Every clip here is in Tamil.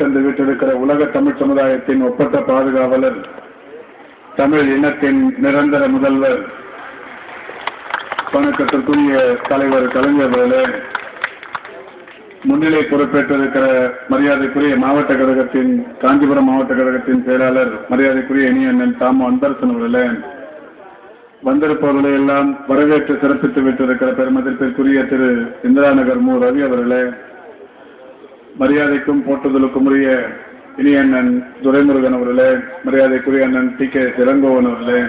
தந்து விட்டிருக்கிற உலக தமிழ் சமுதாயத்தின் ஒப்பற்ற பாதுகாவலர், தமிழ் இனத்தின் நிரந்தர முதல்வர், வணக்கத்திற்குரிய தலைவர் கலைஞர் அவர்களே, முன்னிலை பொறுப்பேற்றிருக்கிற மரியாதைக்குரிய மாவட்ட கழகத்தின் காஞ்சிபுரம் மாவட்ட கழகத்தின் செயலாளர் மரியாதைக்குரிய இனி அண்ணன் தாமு அன்பரசன் அவர்களே, வந்திருப்பவர்களை எல்லாம் வரவேற்று சிறப்பித்து விட்டிருக்கிற பெருமதிப்பிற்குரிய திரு இந்திரா நகர் மு ரவி அவர்களே, மரியாதைக்கும் போற்றுதலுக்கும் உரிய இனி அண்ணன் துரைமுருகன் அவர்களே, மரியாதைக்குரிய அண்ணன் டி கே இளங்கோவன் அவர்களே,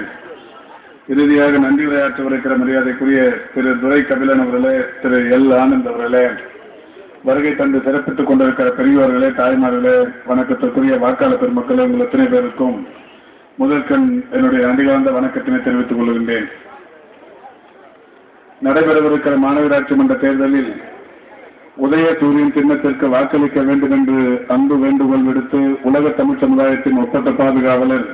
இறுதியாக நன்றி உரையாற்றவிருக்கிற மரியாதைக்குரிய திரு துரை கபிலன் அவர்களே, திரு எல் ஆனந்த் அவர்களே, வருகை தந்து சிறப்பித்துக் கொண்டிருக்கிற பெரியவர்களே, தாய்மார்களே, வணக்கத்திற்குரிய வாக்காளர் பெருமக்களே, உங்கள் எத்தனை பேருக்கும் முதற்கண் என்னுடைய அன்பிலார்ந்த வணக்கத்தினை தெரிவித்துக் கொள்கின்றேன். நடைபெறவிருக்கிற மாநகராட்சி மன்ற தேர்தலில் உதயசூரியன் சின்னத்திற்கு வாக்களிக்க வேண்டும் என்று அன்பு வேண்டுகோள் விடுத்து உலக தமிழ் சமுதாயத்தின் ஒப்பற்ற பாதுகாவலர்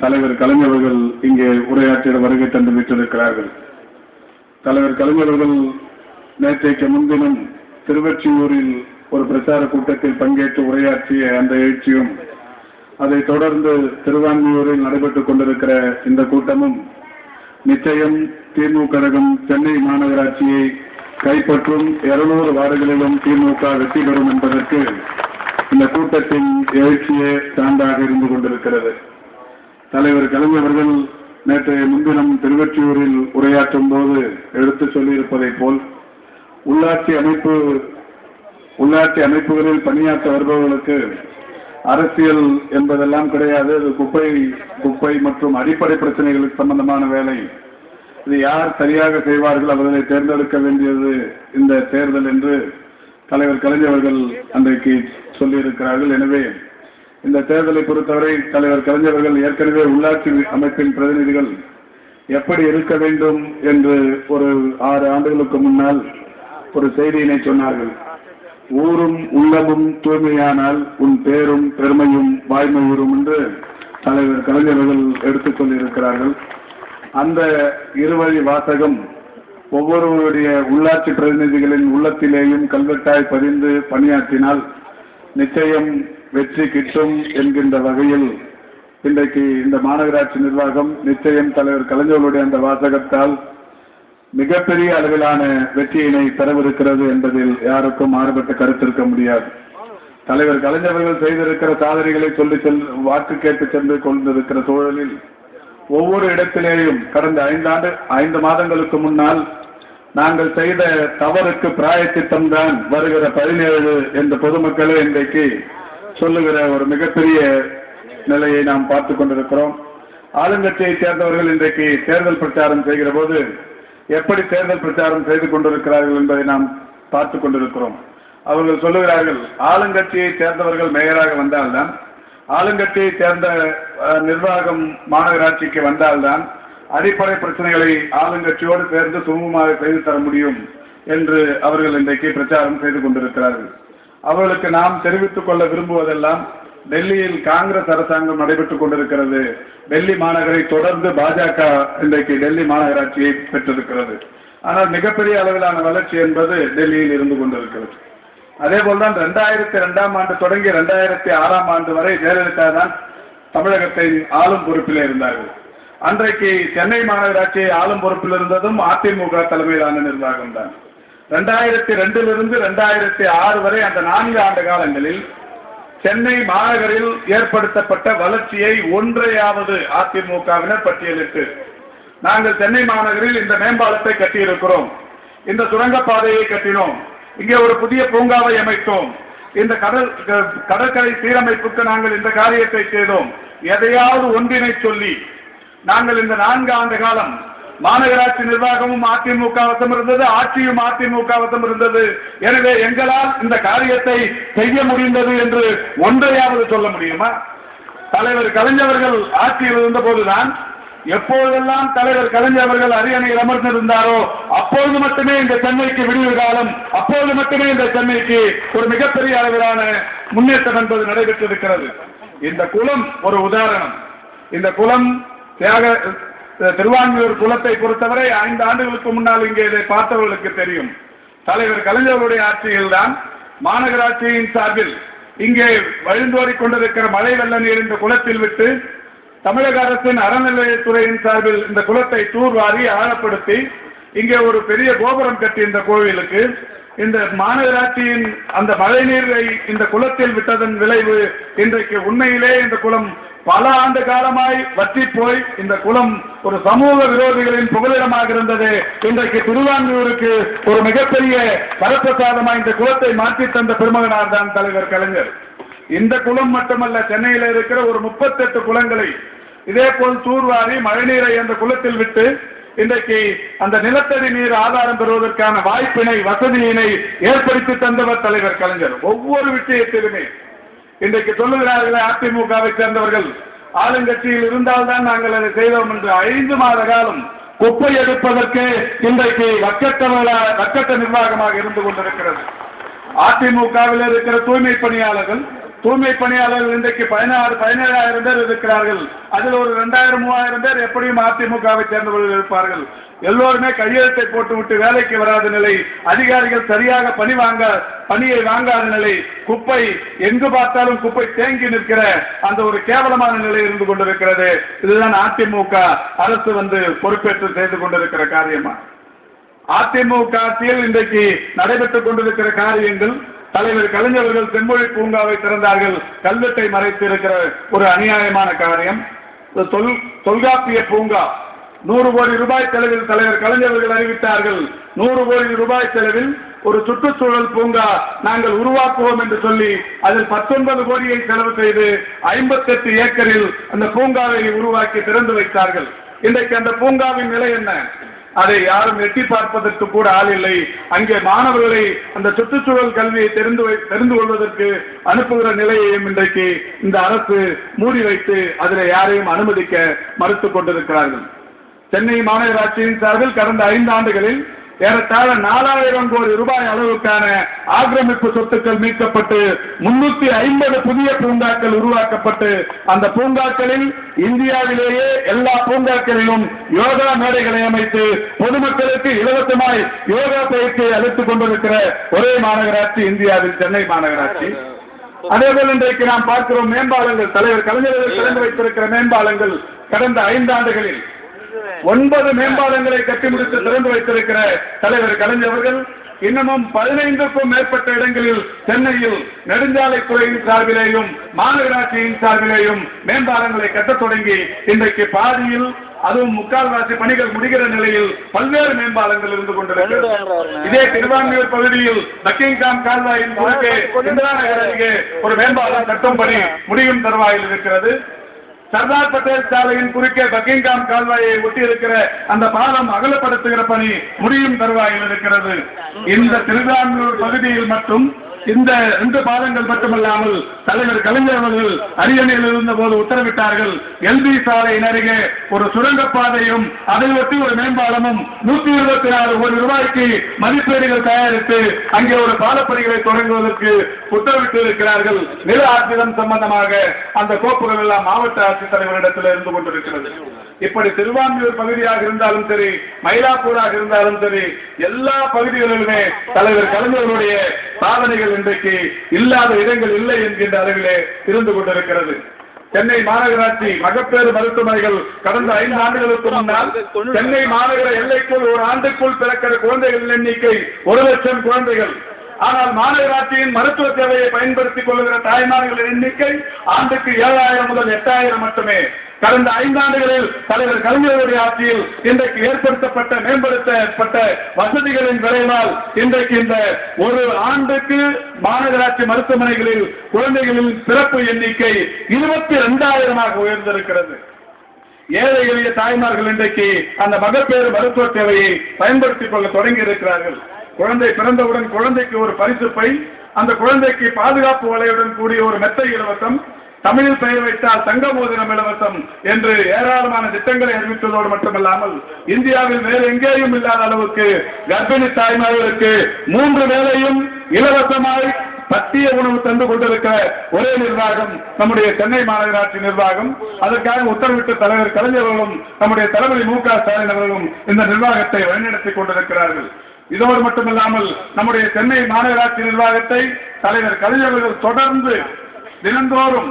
தலைவர் கலைஞர்கள் இங்கே உரையாற்றிட வருகை தந்து விட்டிருக்கிறார்கள். தலைவர் கலைஞர்கள் நேற்றைக்கு முன்தினம் திருவொற்றியூரில் ஒரு பிரச்சார கூட்டத்தில் பங்கேற்று உரையாற்றிய அந்த எழுச்சியும், அதைத் தொடர்ந்து திருவான்மியூரில் நடைபெற்றுக் கொண்டிருக்கிற இந்த கூட்டமும் நிச்சயம் திமுக கழகம் சென்னை மாநகராட்சியை கைப்பற்றும் 200 வார்டுகளிலும் திமுக வெற்றி பெறும் என்பதற்கு இந்த கூட்டத்தின் எழுச்சியே சான்றாக இருந்து கொண்டிருக்கிறது. தலைவர் கலைஞர்கள் நேற்றைய முன்தினம் திருவொற்றியூரில் உரையாற்றும் போது எடுத்து சொல்லியிருப்பதைப் போல் உள்ளாட்சி அமைப்புகளில் பணியாற்ற வருபவர்களுக்கு அரசியல் என்பதெல்லாம் கிடையாது. அது குப்பை மற்றும் அடிப்படை பிரச்சனைகளுக்கு சம்பந்தமான வேலை. இது யார் சரியாக செய்வார்கள் அவர்களை தேர்ந்தெடுக்க வேண்டியது இந்த தேர்தல் என்று தலைவர் கலைஞர்கள் அன்றைக்கு சொல்லியிருக்கிறார்கள். எனவே இந்த தேர்தலை பொறுத்தவரை தலைவர் கலைஞர்கள் ஏற்கனவே உள்ளாட்சி அமைப்பின் பிரதிநிதிகள் எப்படி இருக்க வேண்டும் என்று ஒரு 6 ஆண்டுகளுக்கு முன்னால் ஒரு செய்தியினை சொன்னார்கள். ஊரும் உள்ளமும் தூய்மையானால் உன் பேரும் பெருமையும் வாய்மையூரும் என்று தலைவர் கலைஞர்கள் எடுத்துச் சொல்லியிருக்கிறார்கள். அந்த இருவழி வாசகம் ஒவ்வொருவருடைய உள்ளாட்சி பிரதிநிதிகளின் உள்ளத்திலேயும் கல்வெட்டாய் பதிந்து பணியாற்றினால் நிச்சயம் வெற்றி கிட்டும் என்கின்ற வகையில் இன்றைக்கு இந்த மாநகராட்சி நிர்வாகம் நிச்சயம் தலைவர் கலைஞர்களுடைய அந்த வாசகத்தால் மிகப்பெரிய அளவிலான வெற்றியினை பெறவிருக்கிறது என்பதில் யாருக்கும் மாறுபட்ட கருத்து இருக்க முடியாது. தலைவர் கலைஞர்கள் செய்திருக்கிற சாதனைகளை சொல்லி வாக்கு கேட்டு சென்று கொண்டிருக்கிற சூழலில் ஒவ்வொரு இடத்திலேயும் கடந்த 5 மாதங்களுக்கு முன்னால் நாங்கள் செய்த தவறுக்கு பிராயச்சித்தம் தான் வருகிற 17 என்ற பொதுமக்களே இன்றைக்கு சொல்லுகிற ஒரு மிகப்பெரிய நிலையை நாம் பார்த்துக் கொண்டிருக்கிறோம். ஆளுங்கட்சியை சேர்ந்தவர்கள் இன்றைக்கு தேர்தல் பிரச்சாரம் செய்கிற போது எப்படி தேர்தல் பிரச்சாரம் செய்து கொண்டிருக்கிறார்கள் என்பதை நாம் பார்த்துக் கொண்டிருக்கிறோம். அவர்கள் சொல்லுகிறார்கள், ஆளுங்கட்சியை சேர்ந்தவர்கள் மேயராக வந்தால்தான், ஆளுங்கட்சியை சேர்ந்த நிர்வாகம் மாநகராட்சிக்கு வந்தால்தான் அடிப்படை பிரச்சனைகளை ஆளுங்கட்சியோடு சேர்ந்து சுமூகமாக செய்து தர முடியும் என்று அவர்கள் இன்றைக்கு பிரச்சாரம் செய்து கொண்டிருக்கிறார்கள். அவர்களுக்கு நாம் தெரிவித்துக் கொள்ள விரும்புவதெல்லாம், டெல்லியில் காங்கிரஸ் அரசாங்கம் நடைபெற்றுக் கொண்டிருக்கிறது. டெல்லி மாநகரை தொடர்ந்து பாஜக இன்றைக்கு டெல்லி மாநகராட்சியை பெற்றிருக்கிறது. ஆனால் மிகப்பெரிய அளவிலான வளர்ச்சி என்பது டெல்லியில் இருந்து கொண்டிருக்கிறது. அதே போல்தான் 2002ஆம் ஆண்டு தொடங்கி 2006ஆம் ஆண்டு வரை ஜெயலலிதா தான் தமிழகத்தை ஆளும் பொறுப்பில் இருந்தார்கள். அன்றைக்கு சென்னை மாநகராட்சியை ஆளும் பொறுப்பில் இருந்ததும் அதிமுக தலைமையிலான நிர்வாகம் தான். 2002 2006 வரை அந்த 4 ஆண்டு காலங்களில் சென்னை மாநகரில் ஏற்படுத்தப்பட்ட வளர்ச்சியை ஒன்றையாவது அதிமுகவினர் பட்டியலிட்டு, நாங்கள் சென்னை மாநகரில் இந்த மேம்பாலத்தை கட்டியிருக்கிறோம், இந்த சுரங்கப்பாதையை கட்டினோம், இங்கே ஒரு புதிய பூங்காவை அமைத்தோம், இந்த கடற்கரை சீரமைப்புக்கு நாங்கள் இந்த காரியத்தை செய்தோம், எதையாவது ஒன்றினை சொல்லி நாங்கள் இந்த 4 ஆண்டு காலம் மாநகராட்சி நிர்வாகமும் அதிமுக வசம் இருந்தது, ஆட்சியும் அதிமுக வசம் இருந்தது, எனவே எங்களால் இந்த காரியத்தை செய்ய முடிந்தது என்று ஒன்றையாவது சொல்ல முடியுமா? தலைவர் கலைஞர்கள் ஆட்சியில் இருந்த போதுதான், எப்பொழுதெல்லாம் தலைவர் கலைஞர்கள் அரியணையில் அமர்ந்திருந்தாரோ அப்பொழுது மட்டுமே இந்த சென்னைக்கு விடிவு காலம், அப்பொழுது மட்டுமே இந்த சென்னைக்கு ஒரு மிகப்பெரிய அளவிலான முன்னேற்றம் என்பது நடைபெற்றிருக்கிறது. இந்த குளம் ஒரு உதாரணம். இந்த குளம் திருவான்மியூர் குளத்தை பொறுத்தவரை 5 ஆண்டுகளுக்கு முன்னால் இங்கே இதை பார்த்தவர்களுக்கு தெரியும். தலைவர் கலைஞர்களுடைய ஆட்சியில் தான் மாநகராட்சியின் சார்பில் இங்கே வழிந்தோடிக் கொண்டிருக்கிற மழை வெள்ள நீர் இந்த குளத்தில் விட்டு தமிழக அரசின் அறநிலையத்துறையின் சார்பில் இந்த குளத்தை தூர்வாரி ஆழப்படுத்தி இங்கே ஒரு பெரிய கோபுரம் கட்டி இந்த கோவிலுக்கு இந்த மாநகராட்சியின் அந்த மழை நீரை இந்த குளத்தில் விட்டதன் விளைவு இன்றைக்கு உண்மையிலே இந்த குளம் பல ஆண்டு காலமாய் வற்றி போய் இந்த குளம் ஒரு சமூக விரோதிகளின் புகலிடமாக இருந்தது. இன்றைக்கு திருவான்மியூருக்கு ஒரு மிகப்பெரிய வரப்பிரசாதமாய் இந்த குளத்தை மாற்றி தந்த பெருமகனார் தான் தலைவர் கலைஞர். இந்த குளம் மட்டுமல்ல, சென்னையில் இருக்கிற ஒரு 38 குளங்களை இதே போல் தூர்வாரி மழைநீரை அந்த குளத்தில் விட்டு இன்றைக்கு அந்த நிலத்தடி நீர் ஆதாரம் பெறுவதற்கான வாய்ப்பினை வசதியினை ஏற்படுத்தி தந்தவர் தலைவர் கலைஞர். ஒவ்வொரு விஷயத்திலுமே இன்றைக்கு சொல்லுகிறார்கள் அதிமுகவை சேர்ந்தவர்கள் ஆளுங்கட்சியில் இருந்தால்தான் நாங்கள் அதை செய்தோம் என்று. 5 மாத காலம் குப்பை எடுப்பதற்கு இன்றைக்கு வக்கட்ட நிர்வாகமாக இருந்து கொண்டிருக்கிறது. அதிமுகவில் இருக்கிற தூய்மை பணியாளர்கள் இன்றைக்கு 17,000 பேர் இருக்கிறார்கள். அதில் ஒரு 2,000-3,000 பேர் எப்படியும் அதிமுகவை சேர்ந்தவர்கள் இருப்பார்கள். எல்லோருமே கையெழுத்தை போட்டுவிட்டு வேலைக்கு வராத நிலை, அதிகாரிகள் சரியாக பணியை வாங்காத நிலை, குப்பை எங்கு பார்த்தாலும் குப்பை தேங்கி நிற்கிற அந்த ஒரு கேவலமான நிலை இருந்து கொண்டிருக்கிறது. இதுதான் அதிமுக அரசு பொறுப்பேற்று செய்து கொண்டிருக்கிற காரியமா? அதிமுக ஆட்சியில் இன்றைக்கு நடைபெற்றுக் கொண்டிருக்கிற காரியங்கள், தலைவர் கலைஞர்கள் செம்மொழி பூங்காவை திறந்தார்கள். கல்வெட்டை மறைத்து இருக்கிற ஒரு அநியாயமான காரியம். தொல்காப்பிய பூங்கா 100 கோடி ரூபாய் செலவில் தலைவர் கலைஞர்கள் அறிவித்தார்கள். 100 கோடி ரூபாய் செலவில் ஒரு சுற்றுச்சூழல் பூங்கா நாங்கள் உருவாக்குவோம் என்று சொல்லி அதில் 19 கோடியை செலவு செய்து 58 ஏக்கரில் அந்த பூங்காவை உருவாக்கி திறந்து வைத்தார்கள். இன்றைக்கு அந்த பூங்காவின் நிலை என்ன? அதை யாரும் எட்டி பார்ப்பதற்கு கூட ஆள் இல்லை. அங்கே மாணவர்களை அந்த சுற்றுச்சூழல் கல்வியை தெரிந்து கொள்வதற்கு அனுப்புகிற நிலையையும் இன்றைக்கு இந்த அரசு மூடி வைத்து அதில் யாரையும் அனுமதிக்க மறுத்துக் கொண்டிருக்கிறார்கள். சென்னை மாநகராட்சியின் சார்பில் கடந்த 5 ஆண்டுகளில் ஏறத்தாழ 4,000 கோடி ரூபாய் அளவுக்கான ஆக்கிரமிப்பு சொத்துக்கள் மீட்கப்பட்டு 350 புதிய பூங்காக்கள் உருவாக்கப்பட்டு அந்த பூங்காக்களில் இந்தியாவிலேயே எல்லா பூங்காக்களிலும் யோகா மேடைகளை அமைத்து பொதுமக்களுக்கு இலவசமாய் யோகா பயிற்சியை அளித்துக் கொண்டிருக்கிற ஒரே மாநகராட்சி இந்தியாவில் சென்னை மாநகராட்சி. அதேபோல் இன்றைக்கு நாம் பார்க்கிறோம் மேம்பாலங்கள். தலைவர் கலைஞர்கள் திறந்து வைத்திருக்கிற மேம்பாலங்கள் கடந்த 5 ஆண்டுகளில் 9 மேம்பாலங்களை கட்டி முடித்து திறந்து வைத்திருக்கிற தலைவர் கலைஞர்கள் இன்னமும் 15க்கும் மேற்பட்ட இடங்களில் சென்னையில் நெடுஞ்சாலைத்துறையின் சார்பிலேயும் மாநகராட்சியின் சார்பிலேயும் மேம்பாலங்களை கட்டத் தொடங்கி இன்றைக்கு பாதியில் அதுவும் முக்கால்வாசி பணிகள் முடிகிற நிலையில் பல்வேறு மேம்பாலங்கள் இருந்து கொண்டிருக்கிறது. இதே திருவான்மியூர் பகுதியில் பக்கிங்ஹாம் கால்வாயின் குறுக்கே இந்திரா நகர் அருகே ஒரு மேம்பாலம் கட்டும் பணி முடியும் தருவாயில் இருக்கிறது. சர்தார் பட்டேல் சாலையின் குறுக்கே பக்கிங்ஹாம் கால்வாயை ஒட்டி இருக்கிற அந்த பாலம் அகலப்படுத்துகிற பணி முடியும் தருவாயில் இருக்கிறது. இந்த திருவான்மியூர் பகுதியில் மட்டும் இந்த 2 பாலங்கள் மட்டுமல்லாமல் தலைவர் கலைஞர் அவர்கள் அரியணையில் இருந்த போது உத்தரவிட்டார்கள். எல்பி சாலையின் அருகே ஒரு சுரங்கப்பாதையும் அதை ஒட்டி ஒரு மேம்பாலமும் 124 கோடி ரூபாய்க்கு மதிப்பீடுகள் தயாரித்து அங்கே ஒரு பாலப்பணிகளை தொடங்குவதற்கு உத்தரவிட்டு இருக்கிறார்கள். நில ஆட்சியம் சம்பந்தமாக அந்த கோப்புகள் எல்லாம் மாவட்ட ஆட்சித்தலைவரிடத்தில் இருந்து கொண்டிருக்கிறது. இப்படி திருவான்மியூர் பகுதியாக இருந்தாலும் சரி, மயிலாப்பூராக இருந்தாலும் சரி, எல்லா பகுதிகளிலுமே தலைவர் கலைஞர்களுடைய சாதனைகள் இன்றைக்கு இல்லாத இடங்கள் இல்லை என்கின்ற அளவிலே இருந்து கொண்டிருக்கிறது. சென்னை மாநகராட்சி மகப்பேறு மருத்துவமனைகள் கடந்த 5 ஆண்டுகளுக்கு முன்னால் சென்னை மாநகர எல்லைக்குள் ஒரு ஆண்டுக்குள் பிறக்கிற குழந்தைகளின் எண்ணிக்கை 1 லட்சம் குழந்தைகள். ஆனால் மாநகராட்சியின் மருத்துவ சேவையை பயன்படுத்திக் கொள்ளுகிற தாய்மார்களின் எண்ணிக்கை ஆண்டுக்கு 7,000 முதல் 8,000 மட்டுமே. கடந்த 5 ஆண்டுகளில் தலைவர் கலைஞருடைய ஆட்சியில் இன்றைக்கு ஏற்படுத்தப்பட்ட மேம்படுத்தப்பட்ட வசதிகளின் விளைவால் இன்றைக்கு இந்த ஒரு ஆண்டுக்கு மாநகராட்சி மருத்துவமனைகளில் குழந்தைகளின் பிறப்பு எண்ணிக்கை 22,000 உயர்ந்திருக்கிறது. ஏழை எளிய தாய்மார்கள் இன்றைக்கு அந்த மகப்பேறு மருத்துவ சேவையை பயன்படுத்திக் கொள்ள தொடங்கி இருக்கிறார்கள். குழந்தை பிறந்தவுடன் குழந்தைக்கு ஒரு பரிசு பை, அந்த குழந்தைக்கு பாதுகாப்பு வலையுடன் கூடிய ஒரு மெத்தை இலவசம், தமிழில் பெயர் வைத்தால் தங்க மோதிரம் இலவசம் என்று ஏராளமான திட்டங்களை அறிவித்ததோடு மட்டுமல்லாமல் இந்தியாவில் வேறு எங்கேயும் இல்லாத அளவுக்கு கர்ப்பிணி தாய்மார்களுக்கு 3 வேளையும் இலவசமாய் பத்திய உணவு தந்து கொண்டிருக்கிற ஒரே நிர்வாகம் நம்முடைய சென்னை மாநகராட்சி நிர்வாகம். அதற்காக உத்தரவிட்ட தலைவர் கலைஞர்களும் நம்முடைய தளபதி மு.க. ஸ்டாலின் அவர்களும் இந்த நிர்வாகத்தை வழிநடத்திக் கொண்டிருக்கிறார்கள். இதோடு மட்டுமில்லாமல் நம்முடைய சென்னை மாநகராட்சி நிர்வாகத்தை தலைவர் கலைஞர்கள் தொடர்ந்து தினந்தோறும்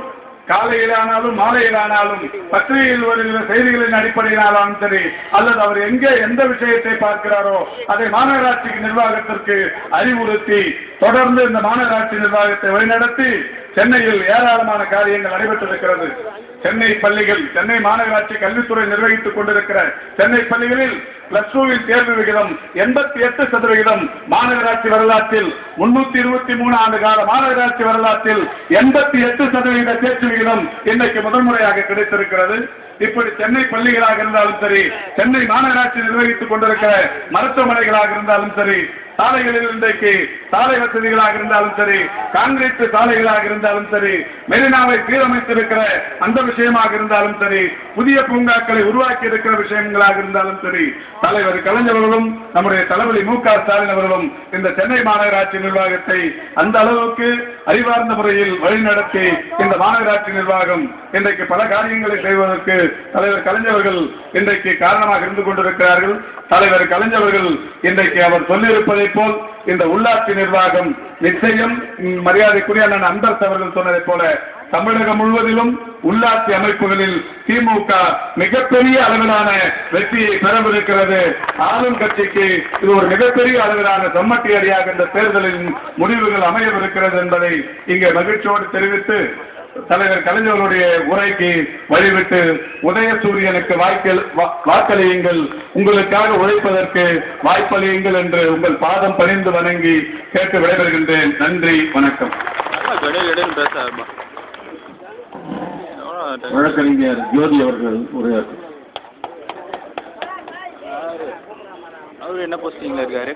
காலையிலானாலும் மாலையிலானாலும் பத்திரிகையில் வருகிற செய்திகளின் அடிப்படையிலானாலும் சரி அல்லது அவர் எங்கே எந்த விஷயத்தை பார்க்கிறாரோ அதை மாநகராட்சி நிர்வாகத்திற்கு அறிவுறுத்தி தொடர்ந்து இந்த மாநகராட்சி நிர்வாகத்தை வழிநடத்தி சென்னையில் ஏராளமான காரியங்கள் நடைபெற்றிருக்கிறது. சென்னை பள்ளிகள், சென்னை மாநகராட்சி கல்வித்துறை நிர்வகித்துக் கொண்டிருக்கிற சென்னை பள்ளிகளில் +2 தேர்வு விகிதம் 88%. மாநகராட்சி வரலாற்றில் 323 ஆண்டு கால மாநகராட்சி வரலாற்றில் 88% தேர்ச்சி விகிதம் இன்றைக்கு முதன்முறையாக கிடைத்திருக்கிறது. இப்படி சென்னை பள்ளிகளாக இருந்தாலும் சரி, சென்னை மாநகராட்சி நிர்வகித்துக் கொண்டிருக்கிற மருத்துவமனைகளாக இருந்தாலும் சரி, சாலைகளில் இன்றைக்கு சாலை வசதிகளாக இருந்தாலும் சரி, கான்கிரீட் சாலைகளாக இருந்தாலும் சரி, மெரினாவை சீரமைத்திருக்கிற அந்த விஷயமாக இருந்தாலும் சரி, புதிய பூங்காக்களை உருவாக்கி இருக்கிற விஷயங்களாக இருந்தாலும் சரி, தலைவர் கலைஞர்களும் நம்முடைய தளபதி மு.க. ஸ்டாலின் அவர்களும் இந்த சென்னை மாநகராட்சி நிர்வாகத்தை அந்த அளவுக்கு அறிவார்ந்த முறையில் வழிநடத்தி இந்த மாநகராட்சி நிர்வாகம் இன்றைக்கு பல காரியங்களை செய்வதற்கு தலைவர் கலைஞர்கள் இன்றைக்கு காரணமாக இருந்து கொண்டிருக்கிறார்கள். தலைவர் கலைஞர்கள் இன்றைக்கு அவர் சொல்லியிருப்பதை போல் இந்த உள்ளாட்சி நிர்வாகம் நிச்சயம் மரியாதைக்குரிய அண்ணன் அன்பரசு அவர்கள் சொன்னதை போல தமிழகம் முழுவதிலும் உள்ளாட்சி அமைப்புகளில் திமுக மிகப்பெரிய அளவிலான வெற்றியை பெறவிருக்கிறது. ஆளும் கட்சிக்கு இது ஒரு மிகப்பெரிய அளவிலான சம்மட்டி அடியாக இந்த தேர்தலின் முடிவுகள் அமையவிருக்கிறது என்பதை இங்கே மகிழ்ச்சியோடு தெரிவித்து தலைவர் கலைஞர்களுடைய உரைக்கு வழிவிட்டு உதயசூரியனுக்கு வாக்களியுங்கள், உங்களுக்காக உழைப்பதற்கு வாய்ப்பளியுங்கள் என்று உங்கள் பாதம் பணிந்து வணங்கி கேட்டு விடைபெறுகின்றேன். நன்றி, வணக்கம். வழக்கறிஞர் ஜோதி அவர்கள் உரையாற்று. அவர் என்ன போஸ்டிங்ல இருக்காரு?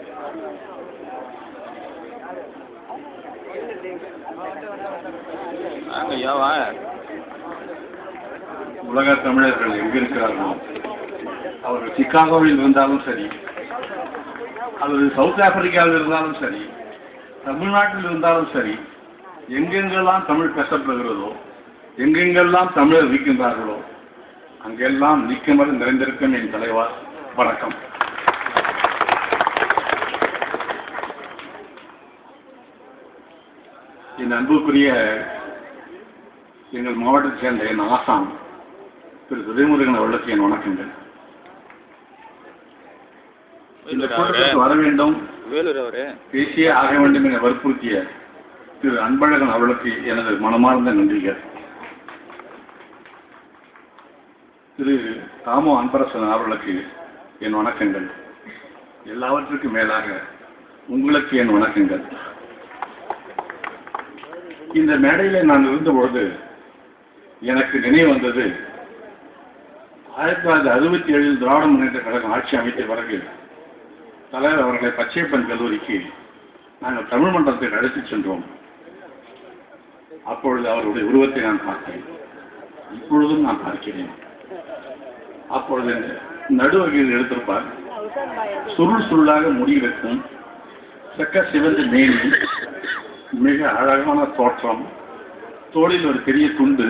உலக தமிழர்கள் எங்கிருக்கிறார்களோ அவர்கள் சிகாகோவில் இருந்தாலும் சரி, அல்லது சவுத் ஆப்பிரிக்காவில் இருந்தாலும் சரி, தமிழ்நாட்டில் இருந்தாலும் சரி, எங்கெங்கெல்லாம் தமிழ் பேசப்படுகிறதோ, எங்கெங்கெல்லாம் தமிழர் இருக்கின்றார்களோ அங்கெல்லாம் நிற்குமது நிறைந்திருக்கும் என் தலைவா. வணக்கம். என் அன்புக்குரிய எங்கள் மாவட்டத்தை சேர்ந்த என் ஆசான் திரு துரைமுருகன் அவர்களுக்கு என் வணக்கங்கள். இந்த கூட்டத்திற்கு வர வேண்டும், பேசியே ஆக வேண்டும் என வற்புறுத்திய திரு அன்பழகன் அவர்களுக்கு எனது மனமார்ந்த நன்றிகள். திரு தாமோ அன்பரசன் அவர்களுக்கு என் வணக்கங்கள். எல்லாவற்றுக்கும் மேலாக உங்களுக்கு என் வணக்கங்கள். இந்த மேடையில் நான் இருந்தபொழுது எனக்கு நினைவு வந்தது 1967 திராவிட முன்னேற்ற கழகம் ஆட்சி அமைத்த பிறகு தலைவர் அவர்களை பச்சையப்பன் கல்லூரிக்கு நாங்கள் தமிழ் மன்றத்தை அழைத்துச் சென்றோம். அப்பொழுது அவருடைய உருவத்தை நான் பார்த்தேன், இப்பொழுதும் நான் பார்க்கிறேன். அப்பொழுது நடுவகையில் எடுத்திருப்பார், சுருள் சுருளாக முடிவெக்கும், செக்க சிவந்த மேனி, மிக அழகான தோற்றம், தோளில் ஒரு பெரிய துண்டு,